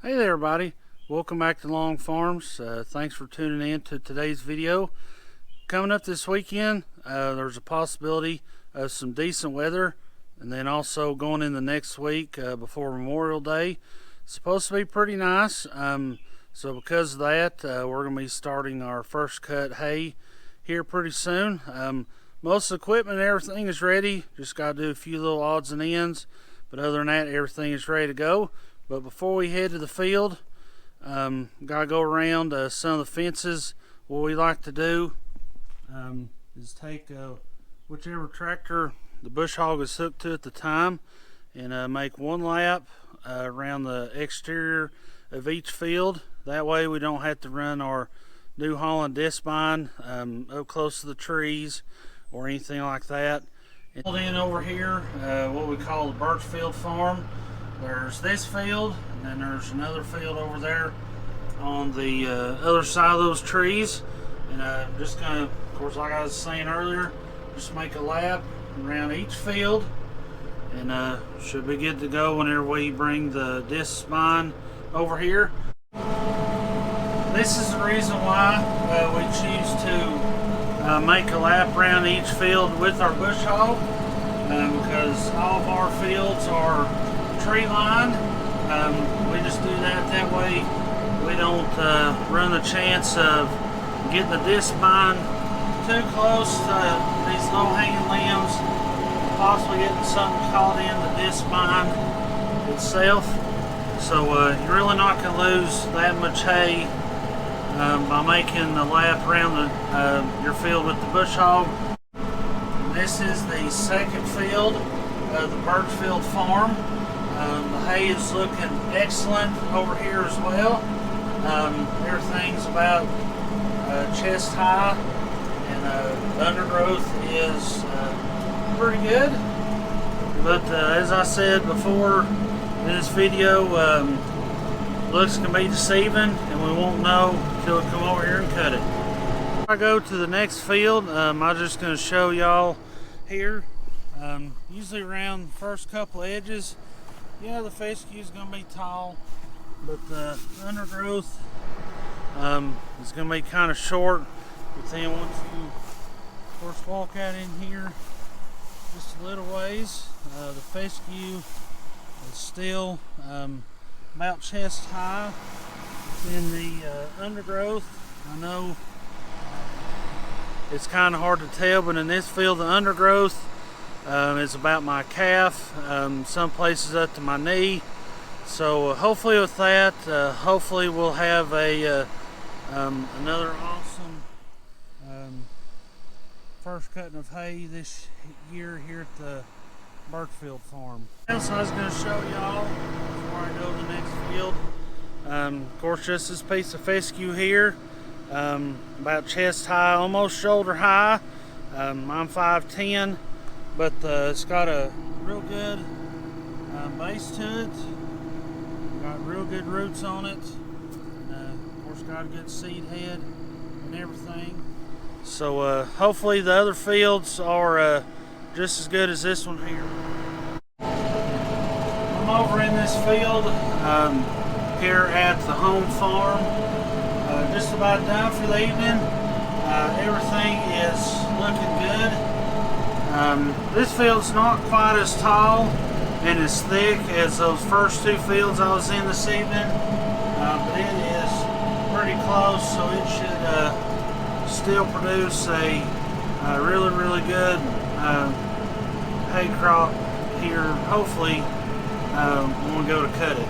Hey there everybody, welcome back to Long Farms. Thanks for tuning in to today's video. Coming up this weekend, there's a possibility of some decent weather, and then also going in the next week before Memorial Day. It's supposed to be pretty nice, so because of that, we're going to be starting our first cut hay here pretty soon. Most of the equipment and everything is ready, just got to do a few little odds and ends, but other than that, everything is ready to go. But before we head to the field, gotta go around some of the fences. What we like to do is take whichever tractor the bush hog is hooked to at the time and make one lap around the exterior of each field. That way we don't have to run our New Holland discbine up close to the trees or anything like that. And in over here, what we call the Birchfield Farm. There's this field, and then there's another field over there on the other side of those trees. And I'm just gonna, of course, like I was saying earlier, just make a lap around each field, and should be good to go whenever we bring the discbine over here. This is the reason why we choose to make a lap around each field with our bush hog, because all of our fields are tree line. We just do that way we don't run the chance of getting the discbine too close to these low hanging limbs, possibly getting something caught in the discbine itself. So you're really not going to lose that much hay by making the lap around your field with the bush hog. This is the second field of the Birchfield Farm. The hay is looking excellent over here as well. Everything's about chest high, and the undergrowth is pretty good. But as I said before in this video, looks can be deceiving, and we won't know until we come over here and cut it. Before I go to the next field, I'm just going to show y'all here. Usually around the first couple edges, yeah, the fescue is going to be tall, but the undergrowth is going to be kind of short. But then once you, of course, walk out in here just a little ways, the fescue is still about chest high. In the undergrowth, I know it's kind of hard to tell, but in this field, the undergrowth it's about my calf, some places up to my knee. So hopefully with that, hopefully we'll have another awesome first cutting of hay this year here at the Birchfield Farm. So I was going to show y'all before I go to the next field. Of course, just this piece of fescue here, about chest high, almost shoulder high. I'm 5'10". But it's got a real good base to it. Got real good roots on it. Of course, got a good seed head and everything. So hopefully the other fields are just as good as this one here. I'm over in this field here at the home farm. Just about done for the evening. Everything is looking good. This field's not quite as tall and as thick as those first two fields I was in this evening, but it is pretty close, so it should still produce a really, really good hay crop here, hopefully, when we go to cut it.